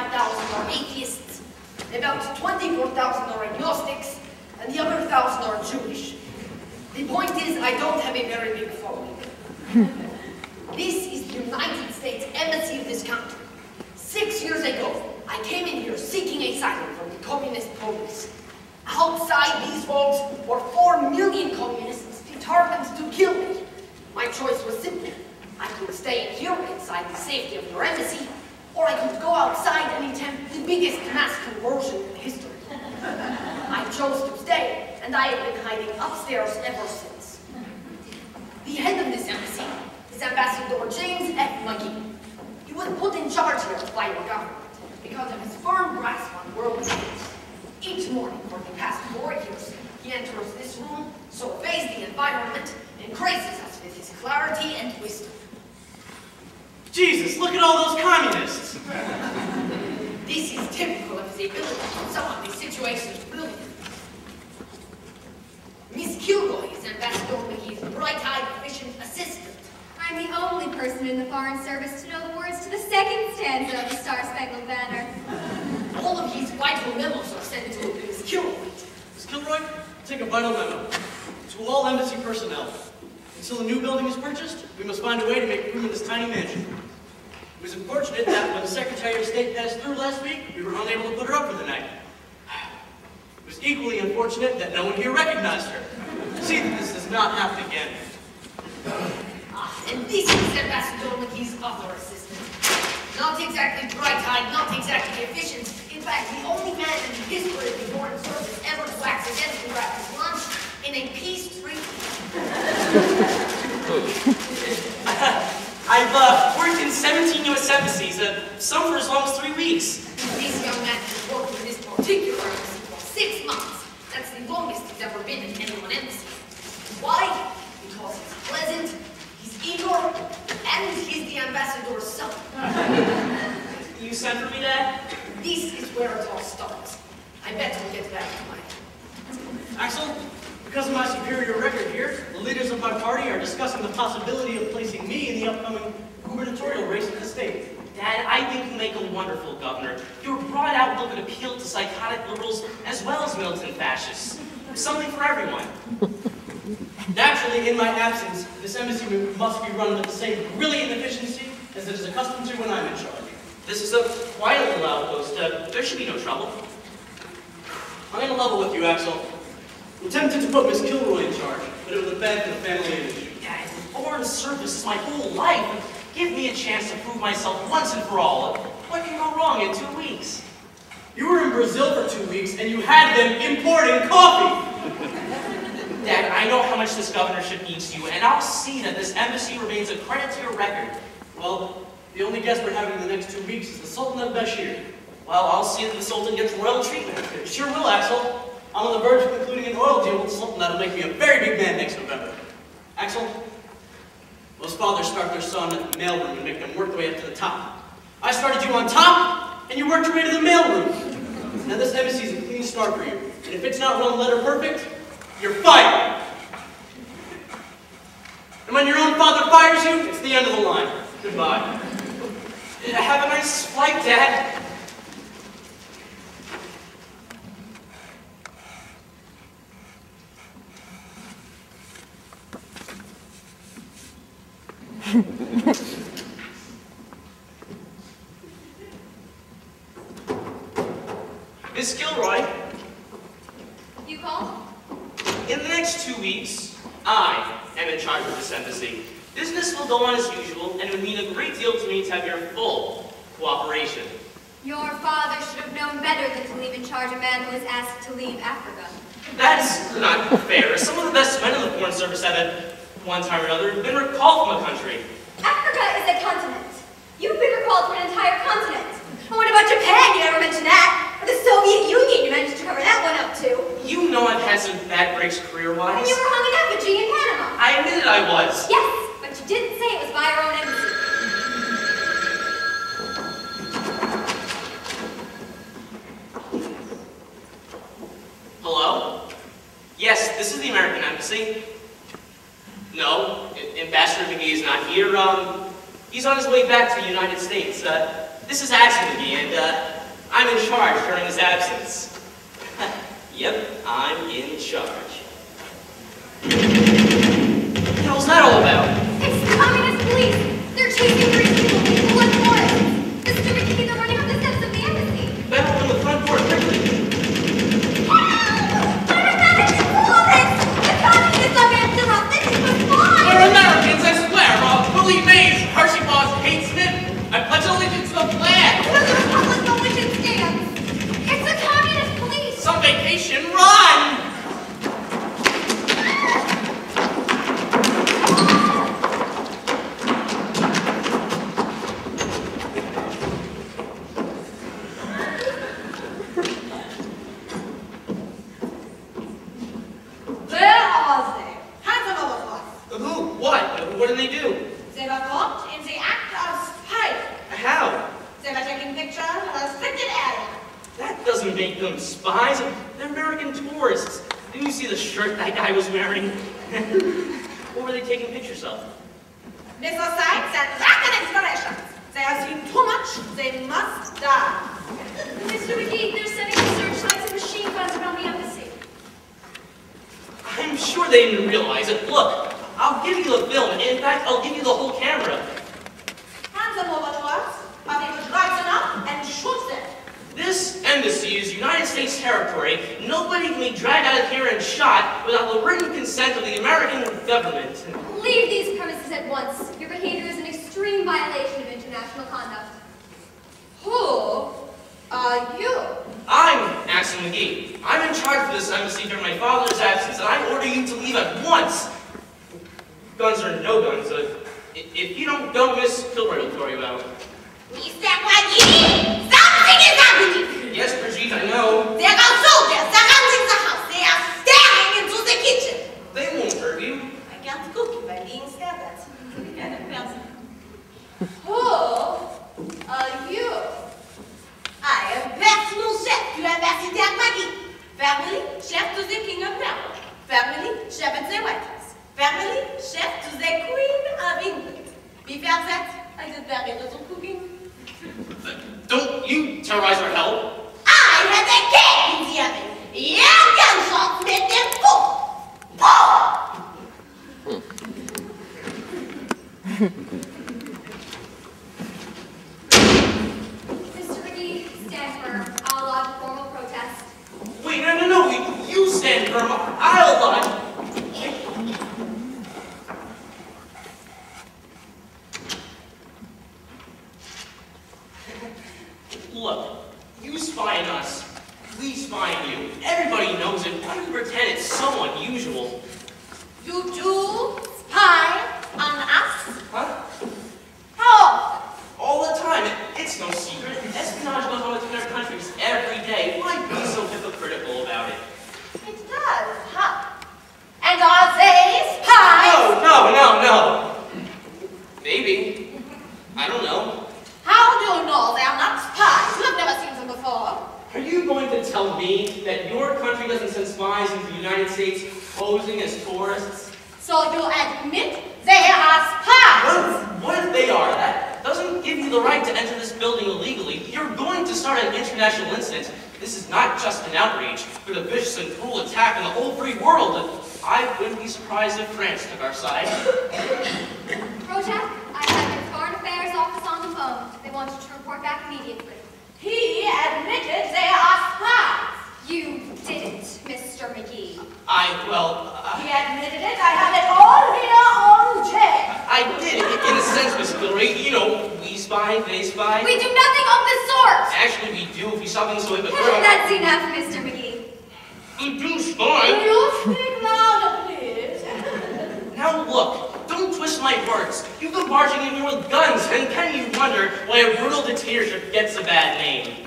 25,000 are atheists, about 24,000 are agnostics, and the other 1,000 are Jewish. The point is, I don't have a very big following. This is the United States Embassy of this country. 6 years ago, I came in here seeking asylum from the communist police. Outside these walls were 4 million communists determined to kill me. My choice was simple. I could stay in here inside the safety of your embassy, or I could go outside and attempt the biggest mass conversion in history. I chose to stay, and I have been hiding upstairs ever since. The head of this embassy is Ambassador James F. McGee. He was put in charge here by your government because of his firm grasp on world affairs. Each morning for the past 4 years, he enters this room, surveys the environment, and graces us with his clarity and wisdom. Jesus, look at all those communists! This is typical of his ability to sum up these situations brilliantly. Miss Kilroy is Ambassador McGee's bright-eyed, efficient assistant. I'm the only person in the Foreign Service to know the words to the second stanza of the Star-Spangled Banner. All of his vital memos are sent to Miss Kilroy. Miss Kilroy, take a vital memo. To all embassy personnel. Until the new building is purchased, we must find a way to make room in this tiny mansion. It was unfortunate that when the Secretary of State passed through last week, we were unable to put her up for the night. It was equally unfortunate that no one here recognized her. See that this does not happen again. And this is Ambassador McGee's other assistant. Not exactly bright-eyed, not exactly efficient. In fact, the only man in the history of the Foreign Service ever to accidentally wrap his lunch in a peace treaty. I've worked in 17 U.S. embassies, some for as long as 3 weeks. This young man has worked in this particular embassy for 6 months. That's the longest he's ever been in any one embassy. Why? Because he's pleasant, he's eager, and he's the ambassador's son. You sent for me, Dad? This is where it all starts. I bet we'll get back to my... Axel? Because of my superior record here, the leaders of my party are discussing the possibility of placing me in the upcoming gubernatorial race in the state. Dad, I think you make a wonderful governor. Your broad outlook would appeal to psychotic liberals as well as militant fascists. Something for everyone. Naturally, in my absence, this embassy must be run with the same brilliant efficiency as it is accustomed to when I'm in charge. This is a quiet little outpost. There should be no trouble. I'm going to level with you, Axel. I'm tempted to put Miss Kilroy in charge, but it would look bad for the family image. Dad, foreign service is my whole life. Give me a chance to prove myself once and for all. What can go wrong in 2 weeks? You were in Brazil for 2 weeks, and you had them importing coffee! Dad, I know how much this governorship means to you, and I'll see that this embassy remains a credit to your record. Well, the only guest we're having in the next 2 weeks is the Sultan of Bashir. Well, I'll see that the Sultan gets royal treatment. It sure will, Axel. I'm on the verge of concluding an oil deal with the Sultan that'll make me a very big man next November. Axel, most fathers start their son at the mailroom and make them work their way up to the top. I started you on top, and you worked your way to the mailroom. Now this embassy is a clean start for you, and if it's not run letter perfect, you're fired. And when your own father fires you, it's the end of the line. Goodbye. Have a nice flight, Dad. Miss Kilroy. You called? In the next 2 weeks, I am in charge of this embassy. Business will go on as usual, and it would mean a great deal to me to have your full cooperation. Your father should have known better than to leave in charge a man who was asked to leave Africa. That's not fair. Some of the best men in the Foreign Service have at one time or another been recalled from a country. Africa is a continent. You've been recalled from an entire continent. And what about Japan? You never mentioned that. Or the Soviet Union, you managed to cover that one up too. You know I've had some bad breaks career-wise. And you were hung in effigy in Panama. I admitted I was. Yes, but you didn't say it was by our own embassy. Hello? Yes, this is the American Embassy. No, Ambassador McGee is not here. He's on his way back to the United States. This is Axelby, and I'm in charge during his absence. Yep, I'm in charge. What the hell's that all about? It's the communist police. They're chasing three people with blood forest. Mr. McKee, they're running up the steps of the embassy. Better open the front door quickly. We're Americans, I swear. Believe me, Hershey Boss hates it. I pledge allegiance to the flag. We're the Republic on which it stands. It's the communist police. Some vacation, run! Where are they? Hands on over to us. Who? What? What did they do? They were caught in the act of spying. How? They were taking pictures of a restricted area. That doesn't make them spies. They're American tourists. Didn't you see the shirt that guy was wearing? What were they taking pictures of? Missiles and rocket explorations. They have seen too much. They must die. Mr. McKee, they're setting up searchlights and machine guns around the embassy. I'm sure they didn't realize it. Look, I'll give you the film. In fact, I'll give you the whole camera. Hand them over to us, or we will drive them up and shoot them. This embassy is United States territory. Nobody can be dragged out of here and shot without the written consent of the American government. Leave these premises at once. Your behavior is an extreme violation of international conduct. Who are you? I'm Axel McGee. I'm in charge of this embassy during my father's absence, and I order you to leave at once. Guns or no guns, if you don't go, Miss Kilroy will throw you out. Mr. McGee, something is happening. Yes, Brigitte, I know. There are soldiers surrounding the house. They are staring into the kitchen. They won't hurt you. I can't cook if I'm being stared at. Who are you? I am personal chef to Ambassador Maggie. Family chef to the King of Now. Family chef at the White House. Family chef to the Queen of England. Before that, I did very little cooking. Don't you terrorize our help. I had a cake in the oven. Your gunshots made them fall. Mr. McKee, stand firm. I'll lodge a formal protest. Wait, no, you stand firm. I'll lodge. Look, you spy on us. We spy on you. Everybody knows it. Why do you pretend it's so unusual? You do spy on us? Huh? How? All the time. It's no secret. Espionage goes on between our countries every day. Why be so hypocritical about it? It does, huh? And are they spies? No. Maybe. I don't know. How do you know they are not spies? You have never seen them before. Are you going to tell me that your country doesn't send spies into the United States posing as tourists? So you admit they are spies? What if they are? That doesn't give you the right to enter this building illegally. You're going to start an international incident. This is not just an outrage, but a vicious and cruel attack on the whole free world. I wouldn't be surprised if France took our side. Protest, I have your Foreign Affairs Office on the phone. They want you to report back immediately. He admitted they are spies. You didn't, Mr. McGee. He admitted it. I have it all here on tape. I did, in a sense, Miss Hillary. You know, we spy, they spy. We do nothing of the sort! Actually, we do if you stop being so hypocritical. That's enough, Mr. McGee. We do spy. Will you speak louder, please? Now look, don't twist my words. You go barging in here with guns, and can you wonder why a brutal dictatorship gets a bad name?